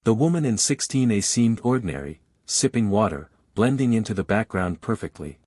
The woman in 16A seemed ordinary, sipping water, blending into the background perfectly.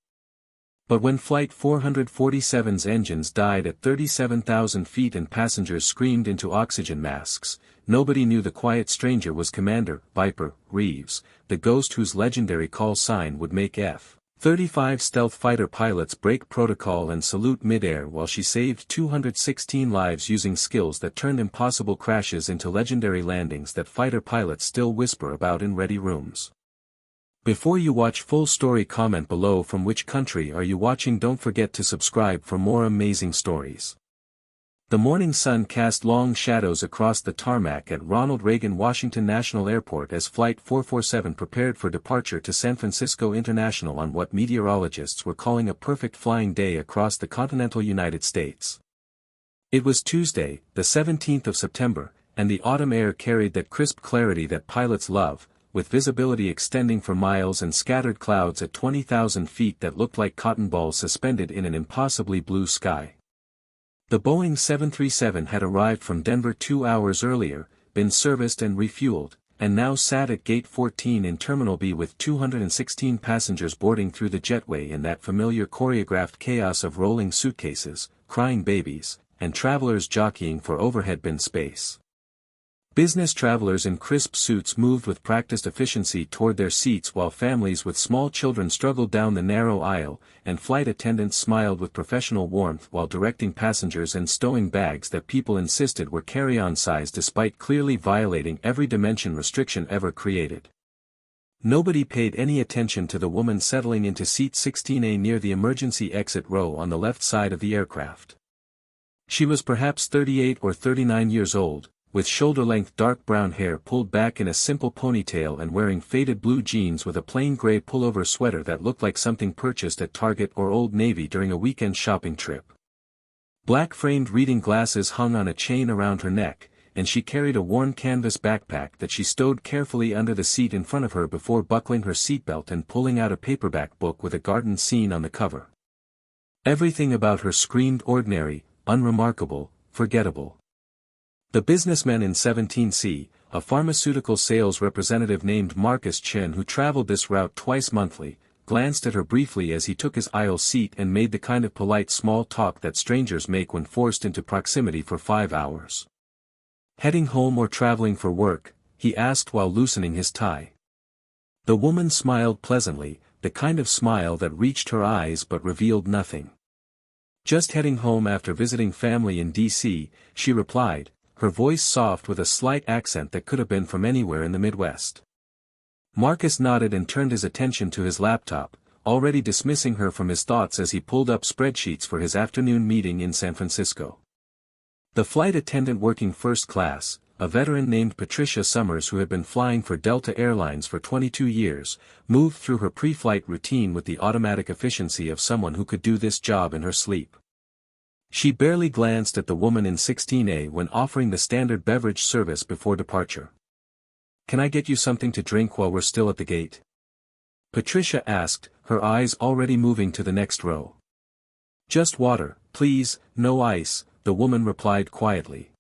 But when Flight 447's engines died at 37,000 feet and passengers screamed into oxygen masks, nobody knew the quiet stranger was Commander Viper Reeves, the ghost whose legendary call sign would make F-35 stealth fighter pilots break protocol and salute mid-air while she saved 216 lives using skills that turned impossible crashes into legendary landings that fighter pilots still whisper about in ready rooms. Before you watch full story, comment below from which country are you watching. Don't forget to subscribe for more amazing stories. The morning sun cast long shadows across the tarmac at Ronald Reagan Washington National Airport as Flight 447 prepared for departure to San Francisco International on what meteorologists were calling a perfect flying day across the continental United States. It was Tuesday, the 17th of September, and the autumn air carried that crisp clarity that pilots love, with visibility extending for miles and scattered clouds at 20,000 feet that looked like cotton balls suspended in an impossibly blue sky. The Boeing 737 had arrived from Denver 2 hours earlier, been serviced and refueled, and now sat at Gate 14 in Terminal B with 216 passengers boarding through the jetway in that familiar choreographed chaos of rolling suitcases, crying babies, and travelers jockeying for overhead bin space. Business travelers in crisp suits moved with practiced efficiency toward their seats while families with small children struggled down the narrow aisle, and flight attendants smiled with professional warmth while directing passengers and stowing bags that people insisted were carry-on size despite clearly violating every dimension restriction ever created. Nobody paid any attention to the woman settling into seat 16A near the emergency exit row on the left side of the aircraft. She was perhaps 38 or 39 years old, with shoulder-length dark brown hair pulled back in a simple ponytail and wearing faded blue jeans with a plain gray pullover sweater that looked like something purchased at Target or Old Navy during a weekend shopping trip. Black-framed reading glasses hung on a chain around her neck, and she carried a worn canvas backpack that she stowed carefully under the seat in front of her before buckling her seatbelt and pulling out a paperback book with a garden scene on the cover. Everything about her screamed ordinary, unremarkable, forgettable. The businessman in 17C, a pharmaceutical sales representative named Marcus Chen who traveled this route twice monthly, glanced at her briefly as he took his aisle seat and made the kind of polite small talk that strangers make when forced into proximity for 5 hours. "Heading home or traveling for work?" he asked while loosening his tie. The woman smiled pleasantly, the kind of smile that reached her eyes but revealed nothing. "Just heading home after visiting family in D.C., she replied, her voice soft with a slight accent that could have been from anywhere in the Midwest. Marcus nodded and turned his attention to his laptop, already dismissing her from his thoughts as he pulled up spreadsheets for his afternoon meeting in San Francisco. The flight attendant working first class, a veteran named Patricia Summers who had been flying for Delta Airlines for 22 years, moved through her pre-flight routine with the automatic efficiency of someone who could do this job in her sleep. She barely glanced at the woman in 16A when offering the standard beverage service before departure. "Can I get you something to drink while we're still at the gate?" Patricia asked, her eyes already moving to the next row. "Just water, please, no ice," the woman replied quietly.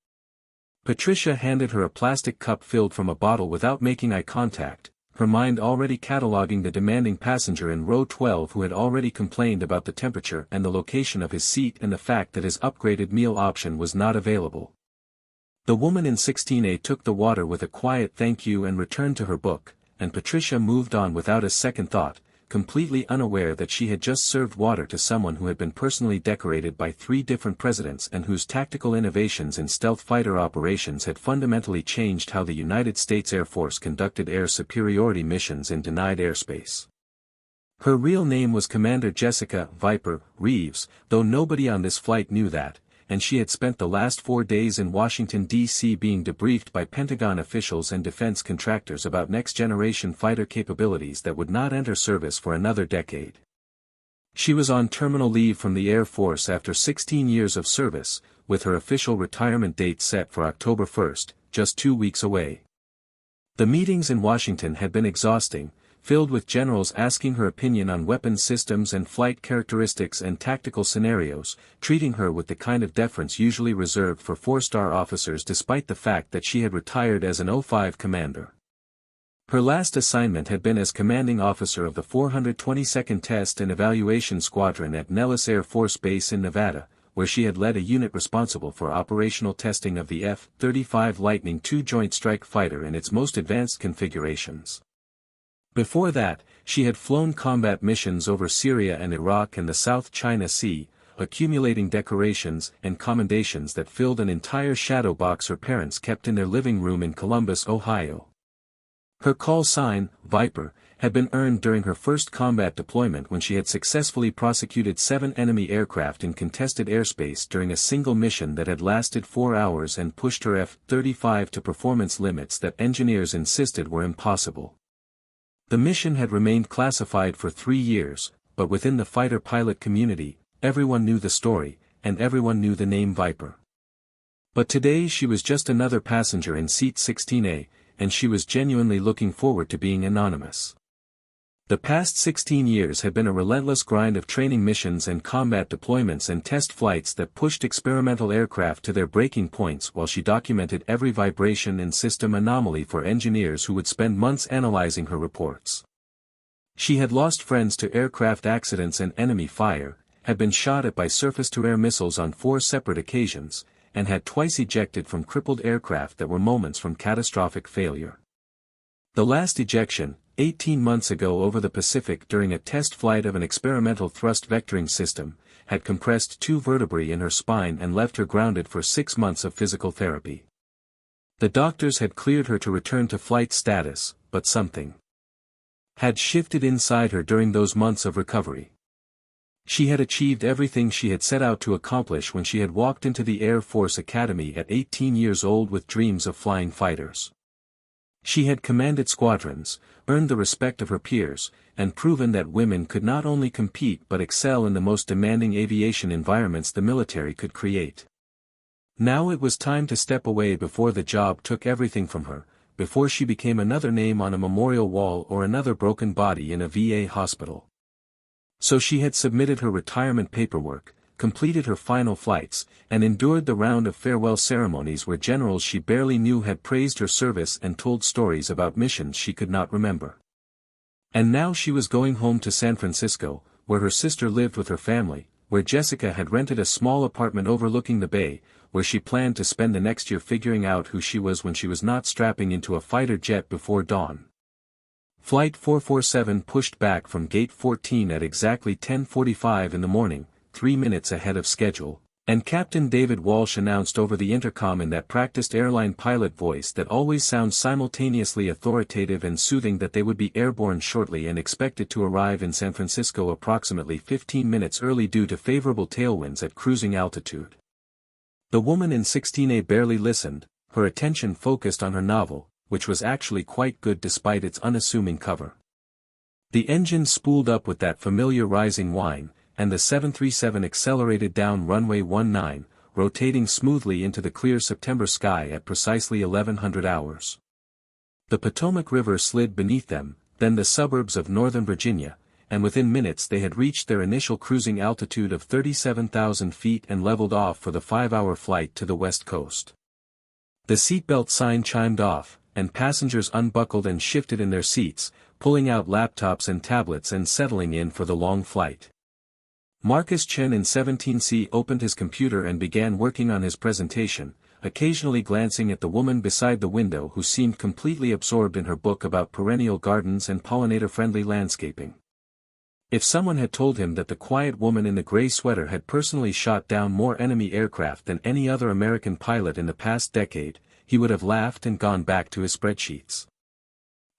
Patricia handed her a plastic cup filled from a bottle without making eye contact, her mind already cataloging the demanding passenger in row 12 who had already complained about the temperature and the location of his seat and the fact that his upgraded meal option was not available. The woman in 16A took the water with a quiet thank you and returned to her book, and Patricia moved on without a second thought, completely unaware that she had just served water to someone who had been personally decorated by 3 different presidents and whose tactical innovations in stealth fighter operations had fundamentally changed how the United States Air Force conducted air superiority missions in denied airspace. Her real name was Commander Jessica Viper Reeves, though nobody on this flight knew that, and she had spent the last 4 days in Washington, D.C. being debriefed by Pentagon officials and defense contractors about next-generation fighter capabilities that would not enter service for another decade. She was on terminal leave from the Air Force after 16 years of service, with her official retirement date set for October 1, just 2 weeks away. The meetings in Washington had been exhausting, filled with generals asking her opinion on weapons systems and flight characteristics and tactical scenarios, treating her with the kind of deference usually reserved for 4-star officers despite the fact that she had retired as an O5 commander. Her last assignment had been as commanding officer of the 422nd Test and Evaluation Squadron at Nellis Air Force Base in Nevada, where she had led a unit responsible for operational testing of the F-35 Lightning II Joint Strike Fighter in its most advanced configurations. Before that, she had flown combat missions over Syria and Iraq and the South China Sea, accumulating decorations and commendations that filled an entire shadow box her parents kept in their living room in Columbus, Ohio. Her call sign, Viper, had been earned during her first combat deployment when she had successfully prosecuted 7 enemy aircraft in contested airspace during a single mission that had lasted 4 hours and pushed her F-35 to performance limits that engineers insisted were impossible. The mission had remained classified for 3 years, but within the fighter pilot community, everyone knew the story, and everyone knew the name Viper. But today she was just another passenger in seat 16A, and she was genuinely looking forward to being anonymous. The past 16 years had been a relentless grind of training missions and combat deployments and test flights that pushed experimental aircraft to their breaking points while she documented every vibration and system anomaly for engineers who would spend months analyzing her reports. She had lost friends to aircraft accidents and enemy fire, had been shot at by surface-to-air missiles on 4 separate occasions, and had twice ejected from crippled aircraft that were moments from catastrophic failure. The last ejection, 18 months ago over the Pacific during a test flight of an experimental thrust vectoring system, had compressed 2 vertebrae in her spine and left her grounded for 6 months of physical therapy. The doctors had cleared her to return to flight status, but something had shifted inside her during those months of recovery. She had achieved everything she had set out to accomplish when she had walked into the Air Force Academy at 18 years old with dreams of flying fighters. She had commanded squadrons, earned the respect of her peers, and proven that women could not only compete but excel in the most demanding aviation environments the military could create. Now it was time to step away before the job took everything from her, before she became another name on a memorial wall or another broken body in a VA hospital. So she had submitted her retirement paperwork, completed her final flights, and endured the round of farewell ceremonies where generals she barely knew had praised her service and told stories about missions she could not remember. And now she was going home to San Francisco, where her sister lived with her family, where Jessica had rented a small apartment overlooking the bay, where she planned to spend the next year figuring out who she was when she was not strapping into a fighter jet before dawn. Flight 447 pushed back from Gate 14 at exactly 10:45 in the morning, 3 minutes ahead of schedule, and Captain David Walsh announced over the intercom in that practiced airline pilot voice that always sounds simultaneously authoritative and soothing that they would be airborne shortly and expected to arrive in San Francisco approximately 15 minutes early due to favorable tailwinds at cruising altitude. The woman in 16A barely listened, her attention focused on her novel, which was actually quite good despite its unassuming cover. The engine spooled up with that familiar rising whine, and the 737 accelerated down runway 19, rotating smoothly into the clear September sky at precisely 1100 hours. The Potomac River slid beneath them, then the suburbs of Northern Virginia, and within minutes they had reached their initial cruising altitude of 37,000 feet and leveled off for the 5-hour flight to the west coast. The seatbelt sign chimed off, and passengers unbuckled and shifted in their seats, pulling out laptops and tablets and settling in for the long flight. Marcus Chen in 17C opened his computer and began working on his presentation, occasionally glancing at the woman beside the window who seemed completely absorbed in her book about perennial gardens and pollinator-friendly landscaping. If someone had told him that the quiet woman in the gray sweater had personally shot down more enemy aircraft than any other American pilot in the past decade, he would have laughed and gone back to his spreadsheets.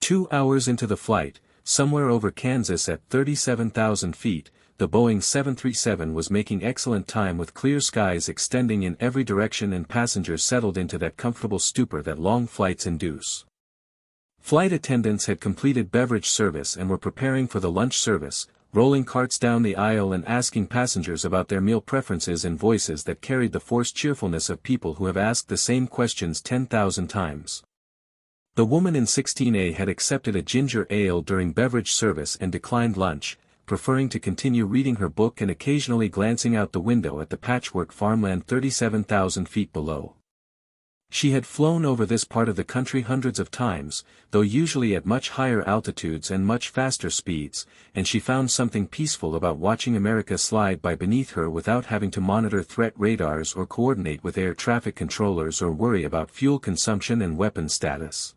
2 hours into the flight, somewhere over Kansas at 37,000 feet, the Boeing 737 was making excellent time with clear skies extending in every direction and passengers settled into that comfortable stupor that long flights induce. Flight attendants had completed beverage service and were preparing for the lunch service, rolling carts down the aisle and asking passengers about their meal preferences in voices that carried the forced cheerfulness of people who have asked the same questions 10,000 times. The woman in 16A had accepted a ginger ale during beverage service and declined lunch, preferring to continue reading her book and occasionally glancing out the window at the patchwork farmland 37,000 feet below. She had flown over this part of the country hundreds of times, though usually at much higher altitudes and much faster speeds, and she found something peaceful about watching America slide by beneath her without having to monitor threat radars or coordinate with air traffic controllers or worry about fuel consumption and weapon status.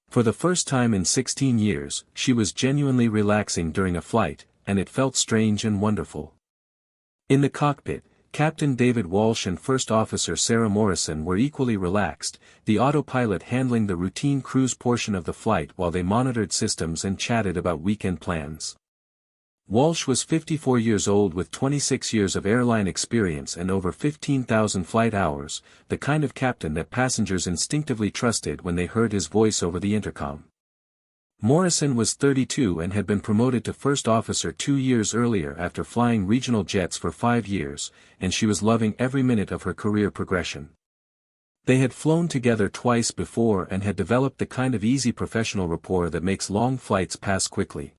For the first time in 16 years, she was genuinely relaxing during a flight, and it felt strange and wonderful. In the cockpit, Captain David Walsh and First Officer Sarah Morrison were equally relaxed, the autopilot handling the routine cruise portion of the flight while they monitored systems and chatted about weekend plans. Walsh was 54 years old with 26 years of airline experience and over 15,000 flight hours, the kind of captain that passengers instinctively trusted when they heard his voice over the intercom. Morrison was 32 and had been promoted to first officer 2 years earlier after flying regional jets for 5 years, and she was loving every minute of her career progression. They had flown together twice before and had developed the kind of easy professional rapport that makes long flights pass quickly.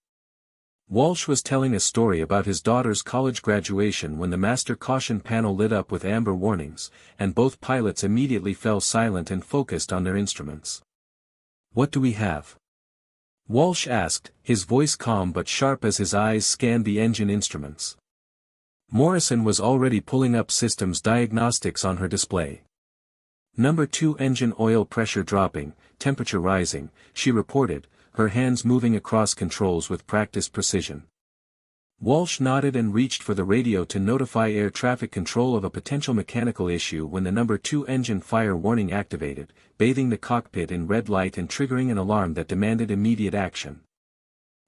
Walsh was telling a story about his daughter's college graduation when the master caution panel lit up with amber warnings, and both pilots immediately fell silent and focused on their instruments. "What do we have?" Walsh asked, his voice calm but sharp as his eyes scanned the engine instruments. Morrison was already pulling up systems diagnostics on her display. "Number 2 engine oil pressure dropping, temperature rising," she reported, her hands moving across controls with practiced precision. Walsh nodded and reached for the radio to notify air traffic control of a potential mechanical issue when the number 2 engine fire warning activated, bathing the cockpit in red light and triggering an alarm that demanded immediate action.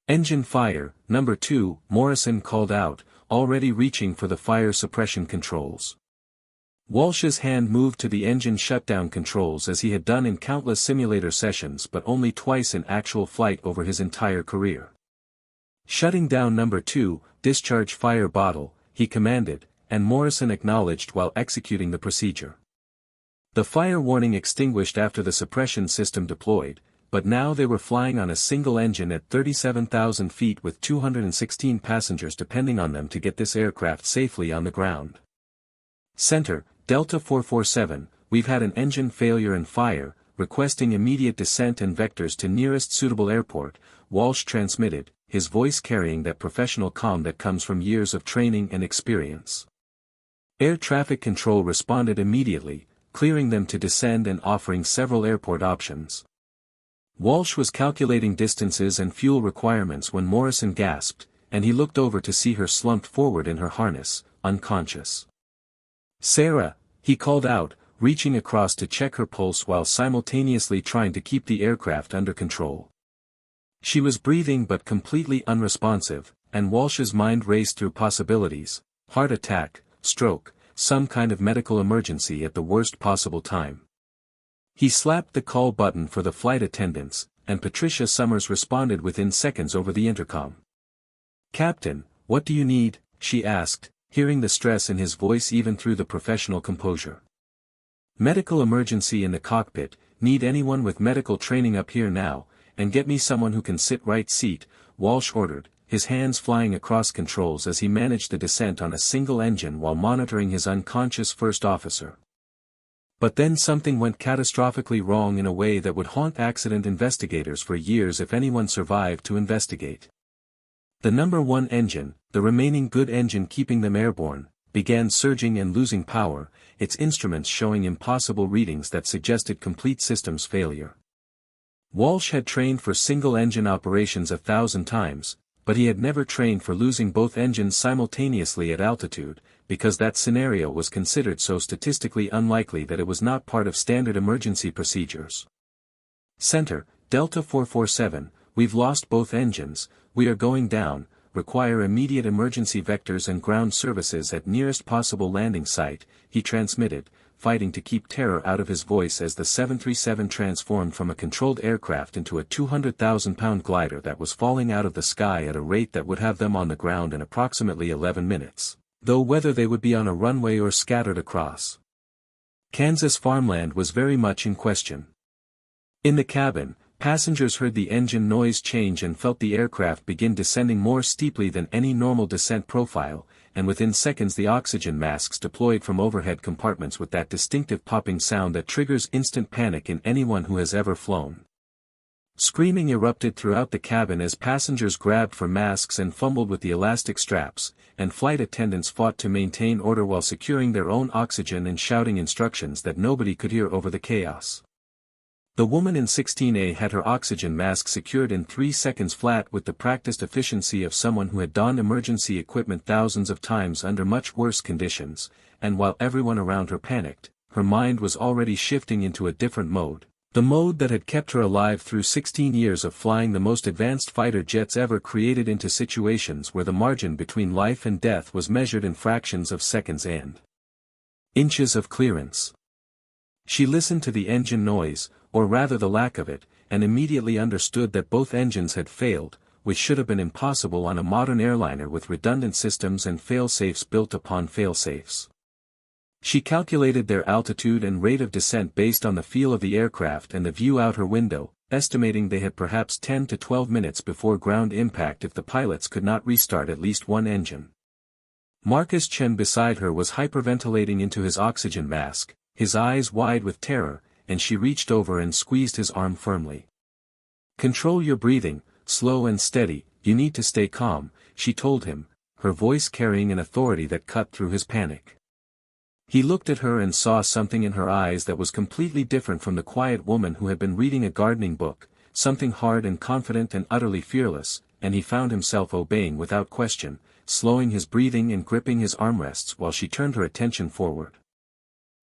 "Engine fire, number 2, Morrison called out, already reaching for the fire suppression controls. Walsh's hand moved to the engine shutdown controls as he had done in countless simulator sessions but only twice in actual flight over his entire career. "Shutting down number 2, discharge fire bottle," he commanded, and Morrison acknowledged while executing the procedure. The fire warning extinguished after the suppression system deployed, but now they were flying on a single engine at 37,000 feet with 216 passengers depending on them to get this aircraft safely on the ground. "Center, Delta 447, we've had an engine failure and fire, requesting immediate descent and vectors to nearest suitable airport," Walsh transmitted, his voice carrying that professional calm that comes from years of training and experience. Air traffic control responded immediately, clearing them to descend and offering several airport options. Walsh was calculating distances and fuel requirements when Morrison gasped, and he looked over to see her slumped forward in her harness, unconscious. "Sarah," he called out, reaching across to check her pulse while simultaneously trying to keep the aircraft under control. She was breathing but completely unresponsive, and Walsh's mind raced through possibilities: heart attack, stroke, some kind of medical emergency at the worst possible time. He slapped the call button for the flight attendants, and Patricia Summers responded within seconds over the intercom. "Captain, what do you need?" she asked, hearing the stress in his voice even through the professional composure. "Medical emergency in the cockpit, need anyone with medical training up here now, and get me someone who can sit right seat," Walsh ordered, his hands flying across controls as he managed the descent on a single engine while monitoring his unconscious first officer. But then something went catastrophically wrong in a way that would haunt accident investigators for years if anyone survived to investigate. The number 1 engine, the remaining good engine keeping them airborne, began surging and losing power, its instruments showing impossible readings that suggested complete systems failure. Walsh had trained for single-engine operations 1,000 times, but he had never trained for losing both engines simultaneously at altitude, because that scenario was considered so statistically unlikely that it was not part of standard emergency procedures. "Center, Delta 447, we've lost both engines, we are going down, require immediate emergency vectors and ground services at nearest possible landing site," he transmitted, fighting to keep terror out of his voice as the 737 transformed from a controlled aircraft into a 200,000-pound glider that was falling out of the sky at a rate that would have them on the ground in approximately 11 minutes, though whether they would be on a runway or scattered across Kansas farmland was very much in question. In the cabin, passengers heard the engine noise change and felt the aircraft begin descending more steeply than any normal descent profile, and within seconds the oxygen masks deployed from overhead compartments with that distinctive popping sound that triggers instant panic in anyone who has ever flown. Screaming erupted throughout the cabin as passengers grabbed for masks and fumbled with the elastic straps, and flight attendants fought to maintain order while securing their own oxygen and shouting instructions that nobody could hear over the chaos. The woman in 16A had her oxygen mask secured in 3 seconds flat with the practiced efficiency of someone who had donned emergency equipment thousands of times under much worse conditions, and while everyone around her panicked, her mind was already shifting into a different mode. The mode that had kept her alive through 16 years of flying the most advanced fighter jets ever created into situations where the margin between life and death was measured in fractions of seconds and inches of clearance. She listened to the engine noise, or rather the lack of it, and immediately understood that both engines had failed, which should have been impossible on a modern airliner with redundant systems and fail-safes built upon fail-safes. She calculated their altitude and rate of descent based on the feel of the aircraft and the view out her window, estimating they had perhaps 10 to 12 minutes before ground impact if the pilots could not restart at least one engine. Marcus Chen beside her was hyperventilating into his oxygen mask, his eyes wide with terror, and she reached over and squeezed his arm firmly. "Control your breathing, slow and steady, you need to stay calm," she told him, her voice carrying an authority that cut through his panic. He looked at her and saw something in her eyes that was completely different from the quiet woman who had been reading a gardening book, something hard and confident and utterly fearless, and he found himself obeying without question, slowing his breathing and gripping his armrests while she turned her attention forward.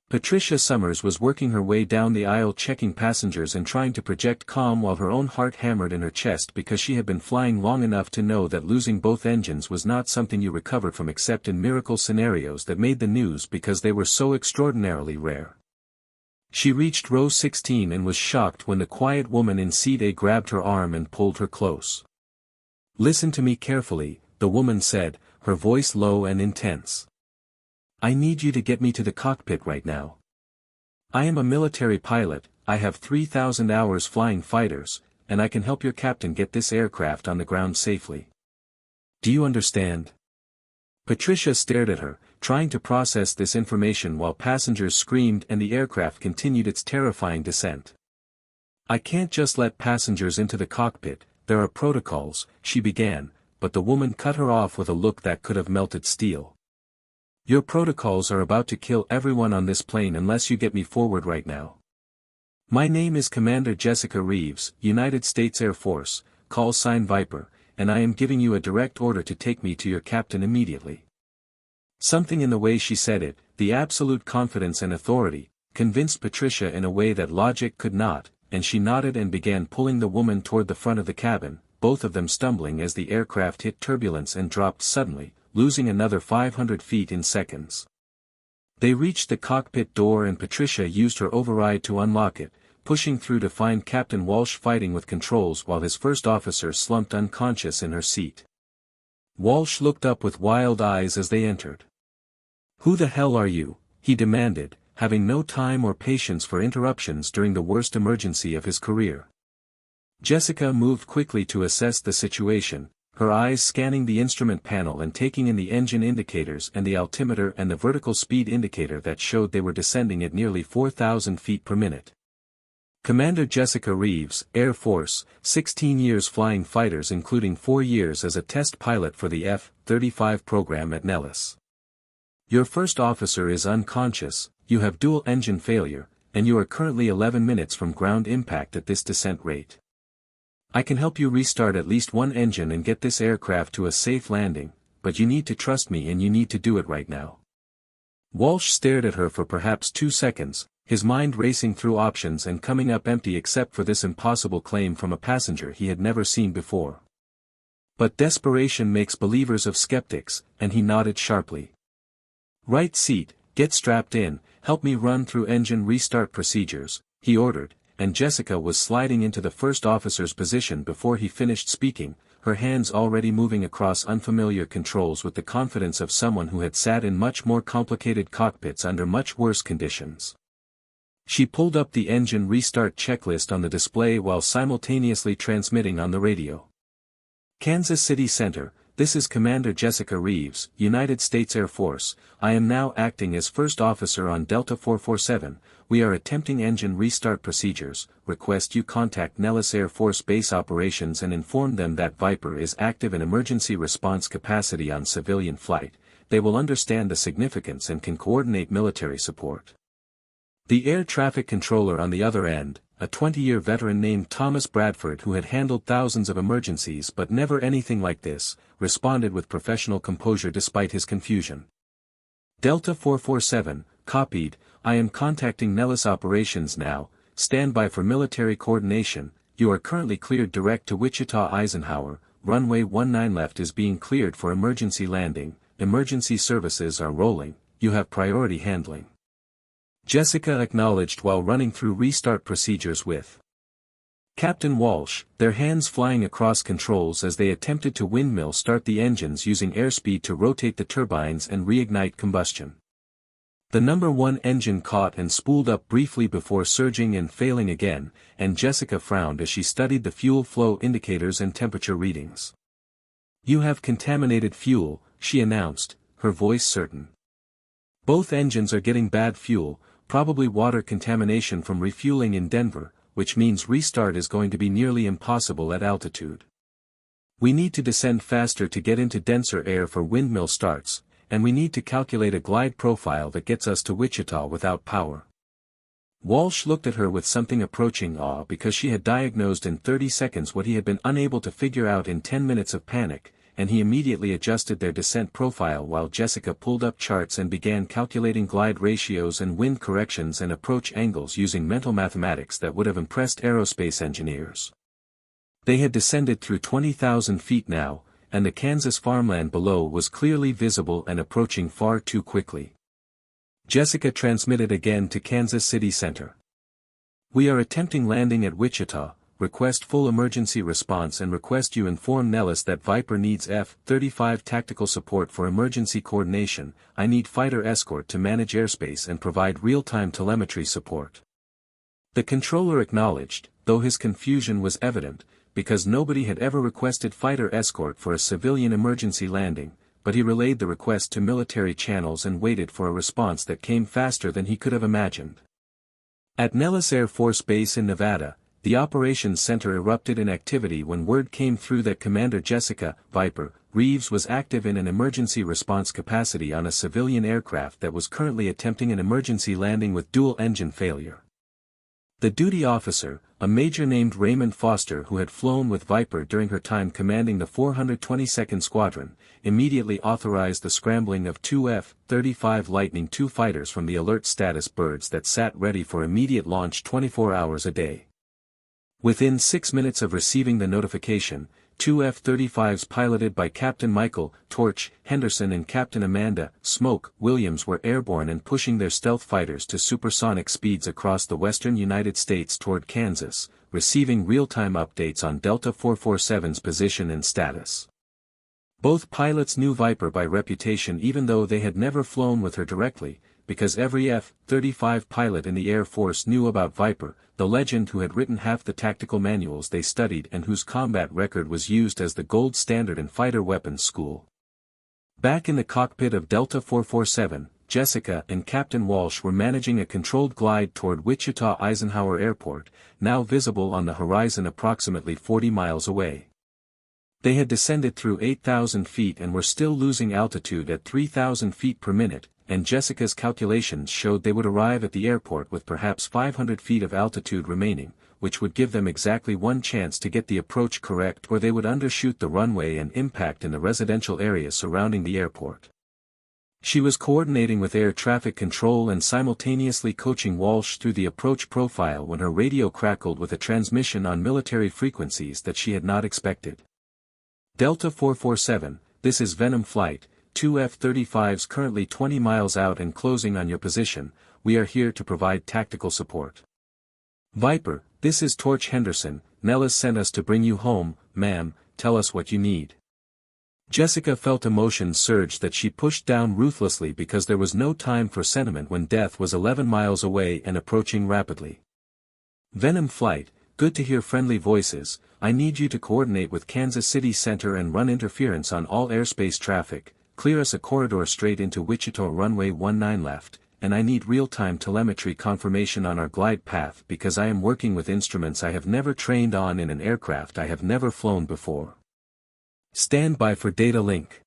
Patricia Summers was working her way down the aisle checking passengers and trying to project calm while her own heart hammered in her chest because she had been flying long enough to know that losing both engines was not something you recovered from except in miracle scenarios that made the news because they were so extraordinarily rare. She reached row 16 and was shocked when the quiet woman in seat A grabbed her arm and pulled her close. "Listen to me carefully," the woman said, her voice low and intense. "I need you to get me to the cockpit right now. I am a military pilot, I have 3,000 hours flying fighters, and I can help your captain get this aircraft on the ground safely. Do you understand?" Patricia stared at her, trying to process this information while passengers screamed and the aircraft continued its terrifying descent. "I can't just let passengers into the cockpit, there are protocols," she began, but the woman cut her off with a look that could have melted steel. "Your protocols are about to kill everyone on this plane unless you get me forward right now. My name is Commander Jessica Reeves, United States Air Force, call sign Viper, and I am giving you a direct order to take me to your captain immediately." Something in the way she said it, the absolute confidence and authority, convinced Patricia in a way that logic could not, and she nodded and began pulling the woman toward the front of the cabin, both of them stumbling as the aircraft hit turbulence and dropped suddenly, losing another 500 feet in seconds. They reached the cockpit door and Patricia used her override to unlock it, pushing through to find Captain Walsh fighting with controls while his first officer slumped unconscious in her seat. Walsh looked up with wild eyes as they entered. "Who the hell are you?" he demanded, having no time or patience for interruptions during the worst emergency of his career. Jessica moved quickly to assess the situation, her eyes scanning the instrument panel and taking in the engine indicators and the altimeter and the vertical speed indicator that showed they were descending at nearly 4,000 feet per minute. "Commander Jessica Reeves, Air Force, 16 years flying fighters including 4 years as a test pilot for the F-35 program at Nellis. Your first officer is unconscious, you have dual engine failure, and you are currently 11 minutes from ground impact at this descent rate. I can help you restart at least one engine and get this aircraft to a safe landing, but you need to trust me and you need to do it right now." Walsh stared at her for perhaps 2 seconds, his mind racing through options and coming up empty except for this impossible claim from a passenger he had never seen before. But desperation makes believers of skeptics, and he nodded sharply. "Right seat, get strapped in, help me run through engine restart procedures," he ordered, and Jessica was sliding into the first officer's position before he finished speaking, her hands already moving across unfamiliar controls with the confidence of someone who had sat in much more complicated cockpits under much worse conditions. She pulled up the engine restart checklist on the display while simultaneously transmitting on the radio. "Kansas City Center, this is Commander Jessica Reeves, United States Air Force. I am now acting as first officer on Delta 447. We are attempting engine restart procedures. Request you contact Nellis Air Force Base Operations and inform them that Viper is active in emergency response capacity on civilian flight. They will understand the significance and can coordinate military support. The air traffic controller on the other end, a 20-year veteran named Thomas Bradford who had handled thousands of emergencies but never anything like this, responded with professional composure despite his confusion. Delta 447, copied. I am contacting Nellis Operations now. Stand by for military coordination. You are currently cleared direct to Wichita Eisenhower. Runway 19 left is being cleared for emergency landing. Emergency services are rolling. You have priority handling. Jessica acknowledged while running through restart procedures with Captain Walsh, their hands flying across controls as they attempted to windmill start the engines using airspeed to rotate the turbines and reignite combustion. The number 1 engine caught and spooled up briefly before surging and failing again, and Jessica frowned as she studied the fuel flow indicators and temperature readings. You have contaminated fuel, she announced, her voice certain. Both engines are getting bad fuel, probably water contamination from refueling in Denver, which means restart is going to be nearly impossible at altitude. We need to descend faster to get into denser air for windmill starts, and we need to calculate a glide profile that gets us to Wichita without power. Walsh looked at her with something approaching awe because she had diagnosed in 30 seconds what he had been unable to figure out in 10 minutes of panic, and he immediately adjusted their descent profile while Jessica pulled up charts and began calculating glide ratios and wind corrections and approach angles using mental mathematics that would have impressed aerospace engineers. They had descended through 20,000 feet now, and the Kansas farmland below was clearly visible and approaching far too quickly. Jessica transmitted again to Kansas City Center. We are attempting landing at Wichita. Request full emergency response and request you inform Nellis that Viper needs F-35 tactical support for emergency coordination. I need fighter escort to manage airspace and provide real-time telemetry support. The controller acknowledged, though his confusion was evident, because nobody had ever requested fighter escort for a civilian emergency landing, but he relayed the request to military channels and waited for a response that came faster than he could have imagined. At Nellis Air Force Base in Nevada, the operations center erupted in activity when word came through that Commander Jessica Viper Reeves was active in an emergency response capacity on a civilian aircraft that was currently attempting an emergency landing with dual engine failure. The duty officer, a major named Raymond Foster who had flown with Viper during her time commanding the 422nd Squadron, immediately authorized the scrambling of 2 F-35 Lightning II fighters from the alert status birds that sat ready for immediate launch 24 hours a day. Within 6 minutes of receiving the notification, 2 F-35s piloted by Captain Michael Torch Henderson and Captain Amanda Smoke Williams were airborne and pushing their stealth fighters to supersonic speeds across the western United States toward Kansas, receiving real-time updates on Delta 447's position and status. Both pilots knew Viper by reputation even though they had never flown with her directly, because every F-35 pilot in the Air Force knew about Viper, the legend who had written half the tactical manuals they studied and whose combat record was used as the gold standard in fighter weapons school. Back in the cockpit of Delta 447, Jessica and Captain Walsh were managing a controlled glide toward Wichita Eisenhower Airport, now visible on the horizon approximately 40 miles away. They had descended through 8,000 feet and were still losing altitude at 3,000 feet per minute, and Jessica's calculations showed they would arrive at the airport with perhaps 500 feet of altitude remaining, which would give them exactly one chance to get the approach correct or they would undershoot the runway and impact in the residential area surrounding the airport. She was coordinating with air traffic control and simultaneously coaching Walsh through the approach profile when her radio crackled with a transmission on military frequencies that she had not expected. Delta 447, this is Venom Flight, 2 F-35s currently 20 miles out and closing on your position. We are here to provide tactical support. Viper, this is Torch Henderson. Nellis sent us to bring you home, ma'am. Tell us what you need. Jessica felt emotion surge that she pushed down ruthlessly because there was no time for sentiment when death was 11 miles away and approaching rapidly. Venom Flight, good to hear friendly voices. I need you to coordinate with Kansas City Center and run interference on all airspace traffic, clear us a corridor straight into Wichita runway 19 left, and I need real-time telemetry confirmation on our glide path because I am working with instruments I have never trained on in an aircraft I have never flown before. Stand by for data link.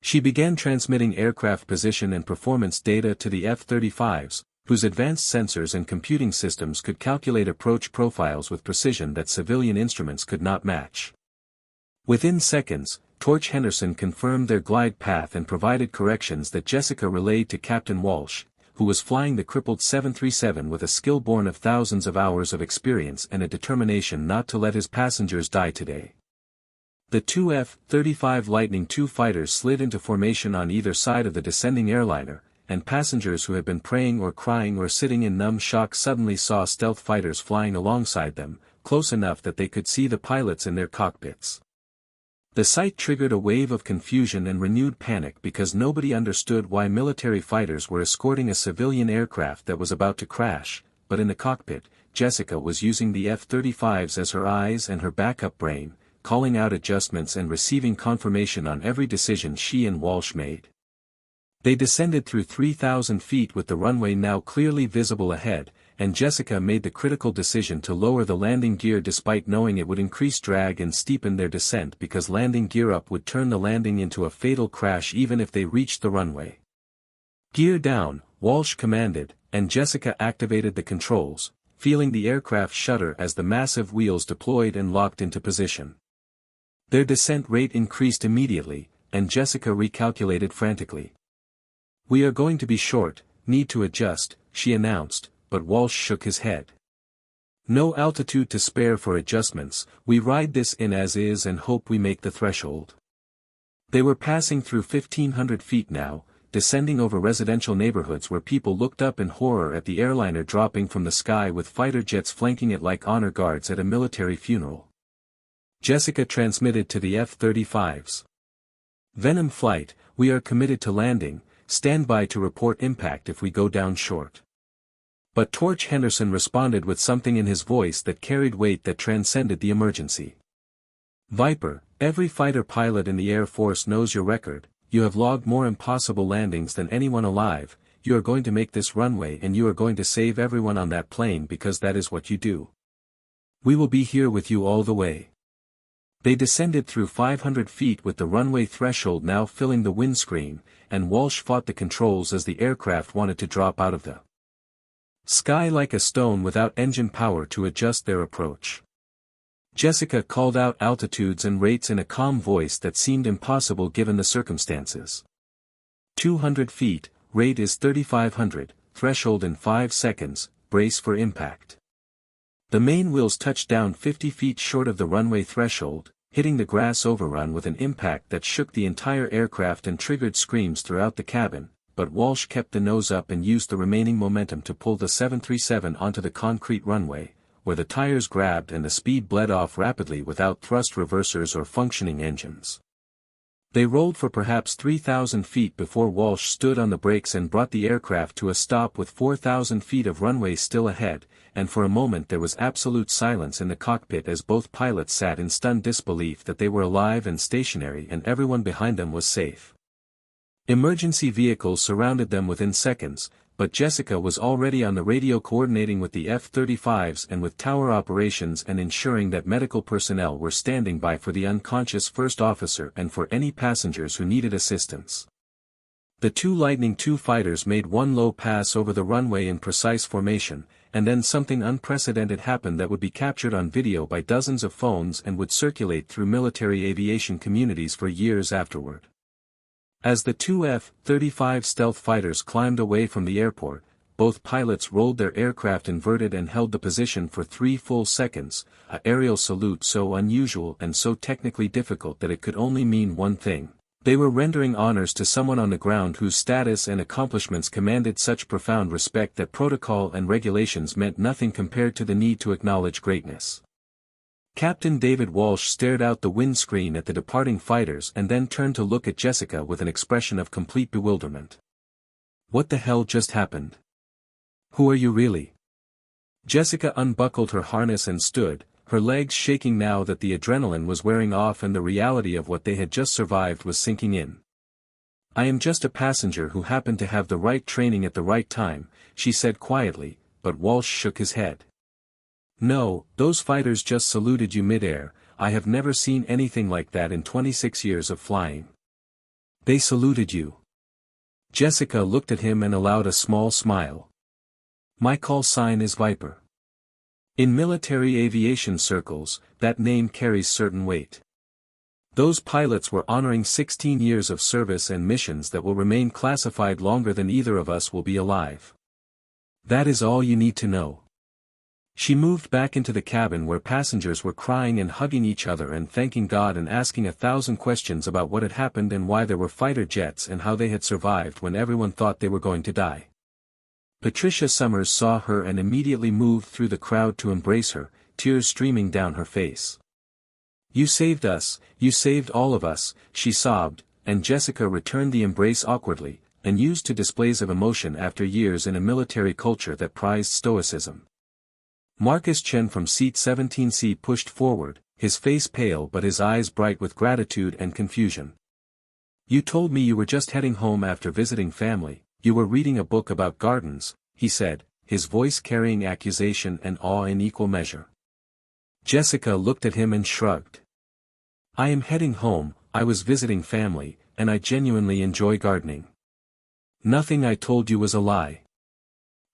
She began transmitting aircraft position and performance data to the F-35s, whose advanced sensors and computing systems could calculate approach profiles with precision that civilian instruments could not match. Within seconds, Torch Henderson confirmed their glide path and provided corrections that Jessica relayed to Captain Walsh, who was flying the crippled 737 with a skill born of thousands of hours of experience and a determination not to let his passengers die today. The two F-35 Lightning II fighters slid into formation on either side of the descending airliner, and passengers who had been praying or crying or sitting in numb shock suddenly saw stealth fighters flying alongside them, close enough that they could see the pilots in their cockpits. The sight triggered a wave of confusion and renewed panic because nobody understood why military fighters were escorting a civilian aircraft that was about to crash, but in the cockpit, Jessica was using the F-35s as her eyes and her backup brain, calling out adjustments and receiving confirmation on every decision she and Walsh made. They descended through 3,000 feet with the runway now clearly visible ahead, and Jessica made the critical decision to lower the landing gear despite knowing it would increase drag and steepen their descent because landing gear up would turn the landing into a fatal crash even if they reached the runway. Gear down, Walsh commanded, and Jessica activated the controls, feeling the aircraft shudder as the massive wheels deployed and locked into position. Their descent rate increased immediately, and Jessica recalculated frantically. "We are going to be short, need to adjust," she announced, but Walsh shook his head. "No altitude to spare for adjustments, we ride this in as is and hope we make the threshold." They were passing through 1,500 feet now, descending over residential neighborhoods where people looked up in horror at the airliner dropping from the sky with fighter jets flanking it like honor guards at a military funeral. Jessica transmitted to the F-35s. "Venom flight, we are committed to landing, stand by to report impact if we go down short." But Torch Henderson responded with something in his voice that carried weight that transcended the emergency. "Viper, every fighter pilot in the Air Force knows your record, you have logged more impossible landings than anyone alive, you are going to make this runway and you are going to save everyone on that plane because that is what you do. We will be here with you all the way." They descended through 500 feet with the runway threshold now filling the windscreen, and Walsh fought the controls as the aircraft wanted to drop out of the sky like a stone without engine power to adjust their approach. Jessica called out altitudes and rates in a calm voice that seemed impossible given the circumstances. 200 feet, rate is 3,500, threshold in 5 seconds, brace for impact. The main wheels touched down 50 feet short of the runway threshold, hitting the grass overrun with an impact that shook the entire aircraft and triggered screams throughout the cabin, but Walsh kept the nose up and used the remaining momentum to pull the 737 onto the concrete runway, where the tires grabbed and the speed bled off rapidly without thrust reversers or functioning engines. They rolled for perhaps 3,000 feet before Walsh stood on the brakes and brought the aircraft to a stop with 4,000 feet of runway still ahead, and for a moment there was absolute silence in the cockpit as both pilots sat in stunned disbelief that they were alive and stationary and everyone behind them was safe. Emergency vehicles surrounded them within seconds, but Jessica was already on the radio coordinating with the F-35s and with tower operations and ensuring that medical personnel were standing by for the unconscious first officer and for any passengers who needed assistance. The two Lightning II fighters made one low pass over the runway in precise formation, and then something unprecedented happened that would be captured on video by dozens of phones and would circulate through military aviation communities for years afterward. As the two F-35 stealth fighters climbed away from the airport, both pilots rolled their aircraft inverted and held the position for 3 full seconds, an aerial salute so unusual and so technically difficult that it could only mean one thing. They were rendering honors to someone on the ground whose status and accomplishments commanded such profound respect that protocol and regulations meant nothing compared to the need to acknowledge greatness. Captain David Walsh stared out the windscreen at the departing fighters and then turned to look at Jessica with an expression of complete bewilderment. "What the hell just happened? Who are you really?" Jessica unbuckled her harness and stood, her legs shaking now that the adrenaline was wearing off and the reality of what they had just survived was sinking in. "I am just a passenger who happened to have the right training at the right time," she said quietly, but Walsh shook his head. "No, those fighters just saluted you mid-air. I have never seen anything like that in 26 years of flying." "They saluted you?" Jessica looked at him and allowed a small smile. "My call sign is Viper. In military aviation circles, that name carries certain weight. Those pilots were honoring 16 years of service and missions that will remain classified longer than either of us will be alive. That is all you need to know." She moved back into the cabin where passengers were crying and hugging each other and thanking God and asking 1,000 questions about what had happened and why there were fighter jets and how they had survived when everyone thought they were going to die. Patricia Summers saw her and immediately moved through the crowd to embrace her, tears streaming down her face. "You saved us, you saved all of us," she sobbed, and Jessica returned the embrace awkwardly, unused to displays of emotion after years in a military culture that prized stoicism. Marcus Chen from seat 17C pushed forward, his face pale but his eyes bright with gratitude and confusion. "You told me you were just heading home after visiting family, you were reading a book about gardens," he said, his voice carrying accusation and awe in equal measure. Jessica looked at him and shrugged. "I am heading home, I was visiting family, and I genuinely enjoy gardening. Nothing I told you was a lie.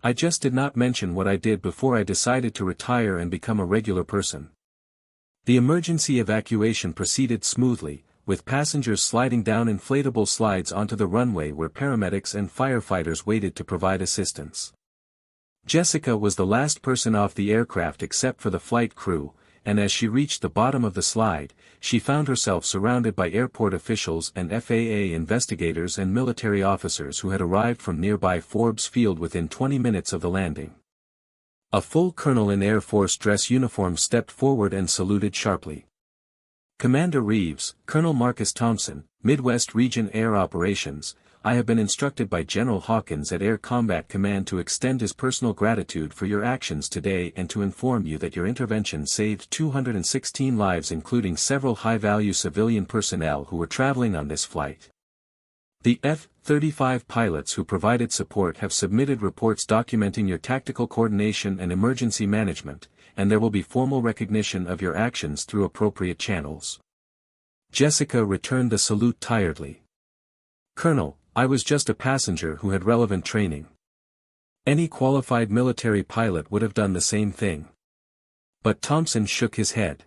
I just did not mention what I did before I decided to retire and become a regular person." The emergency evacuation proceeded smoothly, with passengers sliding down inflatable slides onto the runway where paramedics and firefighters waited to provide assistance. Jessica was the last person off the aircraft except for the flight crew, and as she reached the bottom of the slide, she found herself surrounded by airport officials and FAA investigators and military officers who had arrived from nearby Forbes Field within 20 minutes of the landing. A full colonel in Air Force dress uniform stepped forward and saluted sharply. "Commander Reeves, Colonel Marcus Thompson, Midwest Region Air Operations, I have been instructed by General Hawkins at Air Combat Command to extend his personal gratitude for your actions today and to inform you that your intervention saved 216 lives including several high-value civilian personnel who were traveling on this flight. The F-35 pilots who provided support have submitted reports documenting your tactical coordination and emergency management, and there will be formal recognition of your actions through appropriate channels." Jessica returned the salute tiredly. "Colonel, I was just a passenger who had relevant training. Any qualified military pilot would have done the same thing." But Thompson shook his head.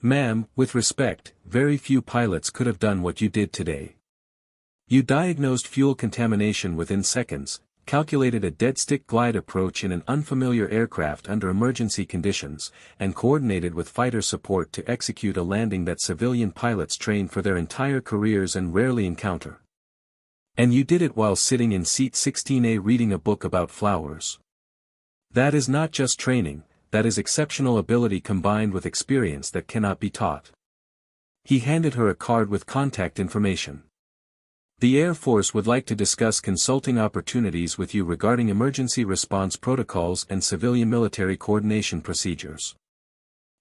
"Ma'am, with respect, very few pilots could have done what you did today. You diagnosed fuel contamination within seconds, calculated a dead-stick glide approach in an unfamiliar aircraft under emergency conditions, and coordinated with fighter support to execute a landing that civilian pilots train for their entire careers and rarely encounter. And you did it while sitting in seat 16A reading a book about flowers. That is not just training, that is exceptional ability combined with experience that cannot be taught." He handed her a card with contact information. "The Air Force would like to discuss consulting opportunities with you regarding emergency response protocols and civilian-military coordination procedures.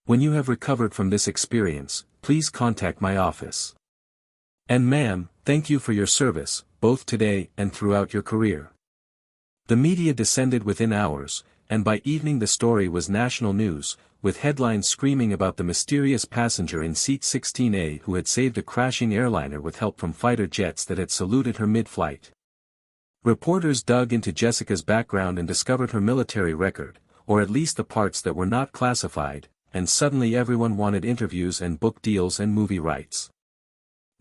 When you have recovered from this experience, please contact my office. And ma'am, thank you for your service, both today and throughout your career." The media descended within hours, and by evening the story was national news, with headlines screaming about the mysterious passenger in seat 16A who had saved a crashing airliner with help from fighter jets that had saluted her mid-flight. Reporters dug into Jessica's background and discovered her military record, or at least the parts that were not classified, and suddenly everyone wanted interviews and book deals and movie rights.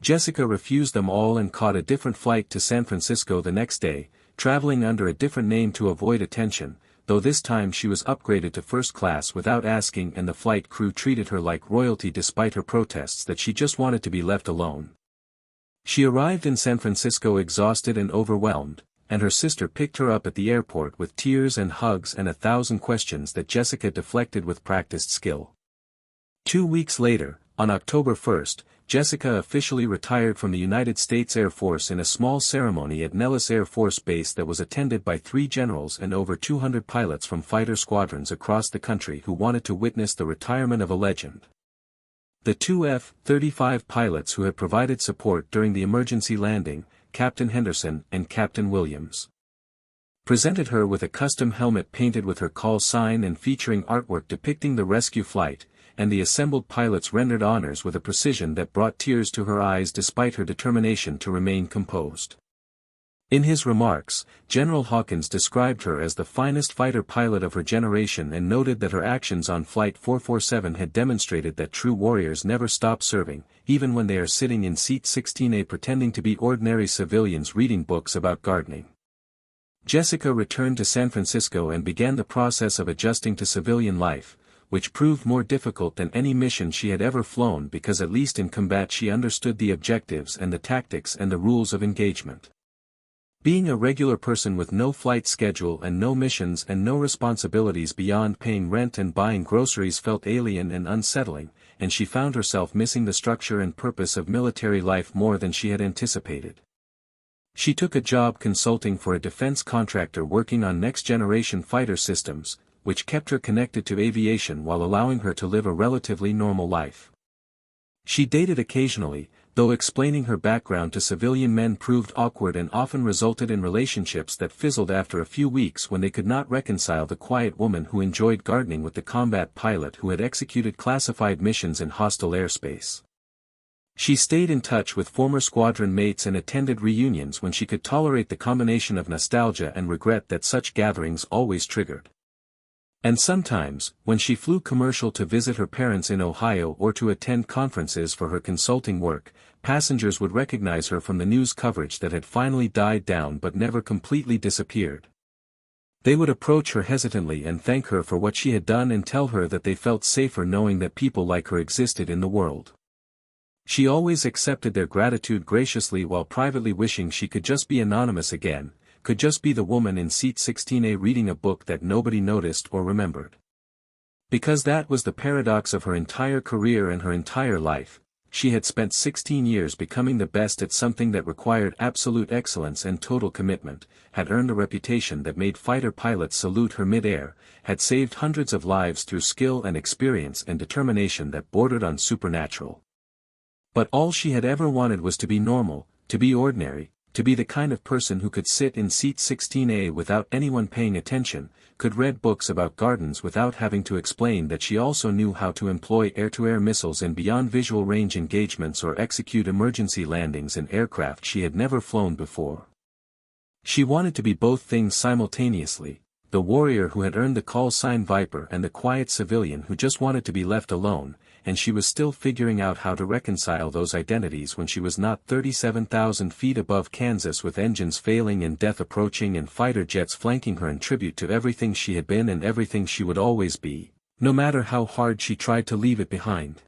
Jessica refused them all and caught a different flight to San Francisco the next day, traveling under a different name to avoid attention, though this time she was upgraded to first class without asking and the flight crew treated her like royalty despite her protests that she just wanted to be left alone. She arrived in San Francisco exhausted and overwhelmed, and her sister picked her up at the airport with tears and hugs and 1,000 questions that Jessica deflected with practiced skill. 2 weeks later, on October 1st, Jessica officially retired from the United States Air Force in a small ceremony at Nellis Air Force Base that was attended by 3 generals and over 200 pilots from fighter squadrons across the country who wanted to witness the retirement of a legend. The 2 F-35 pilots who had provided support during the emergency landing, Captain Henderson and Captain Williams, presented her with a custom helmet painted with her call sign and featuring artwork depicting the rescue flight, and the assembled pilots rendered honors with a precision that brought tears to her eyes despite her determination to remain composed. In his remarks, General Hawkins described her as the finest fighter pilot of her generation and noted that her actions on Flight 447 had demonstrated that true warriors never stop serving, even when they are sitting in Seat 16A pretending to be ordinary civilians reading books about gardening. Jessica returned to San Francisco and began the process of adjusting to civilian life, which proved more difficult than any mission she had ever flown because at least in combat she understood the objectives and the tactics and the rules of engagement. Being a regular person with no flight schedule and no missions and no responsibilities beyond paying rent and buying groceries felt alien and unsettling, and she found herself missing the structure and purpose of military life more than she had anticipated. She took a job consulting for a defense contractor working on next-generation fighter systems, which kept her connected to aviation while allowing her to live a relatively normal life. She dated occasionally, though explaining her background to civilian men proved awkward and often resulted in relationships that fizzled after a few weeks when they could not reconcile the quiet woman who enjoyed gardening with the combat pilot who had executed classified missions in hostile airspace. She stayed in touch with former squadron mates and attended reunions when she could tolerate the combination of nostalgia and regret that such gatherings always triggered. And sometimes, when she flew commercial to visit her parents in Ohio or to attend conferences for her consulting work, passengers would recognize her from the news coverage that had finally died down but never completely disappeared. They would approach her hesitantly and thank her for what she had done and tell her that they felt safer knowing that people like her existed in the world. She always accepted their gratitude graciously while privately wishing she could just be anonymous again, could just be the woman in Seat 16A reading a book that nobody noticed or remembered. Because that was the paradox of her entire career and her entire life, she had spent 16 years becoming the best at something that required absolute excellence and total commitment, had earned a reputation that made fighter pilots salute her mid-air, had saved hundreds of lives through skill and experience and determination that bordered on supernatural. But all she had ever wanted was to be normal, to be ordinary, to be the kind of person who could sit in Seat 16A without anyone paying attention, could read books about gardens without having to explain that she also knew how to employ air-to-air missiles in beyond visual range engagements or execute emergency landings in aircraft she had never flown before. She wanted to be both things simultaneously, the warrior who had earned the call sign Viper and the quiet civilian who just wanted to be left alone, and she was still figuring out how to reconcile those identities when she was not 37,000 feet above Kansas with engines failing and death approaching and fighter jets flanking her in tribute to everything she had been and everything she would always be, no matter how hard she tried to leave it behind.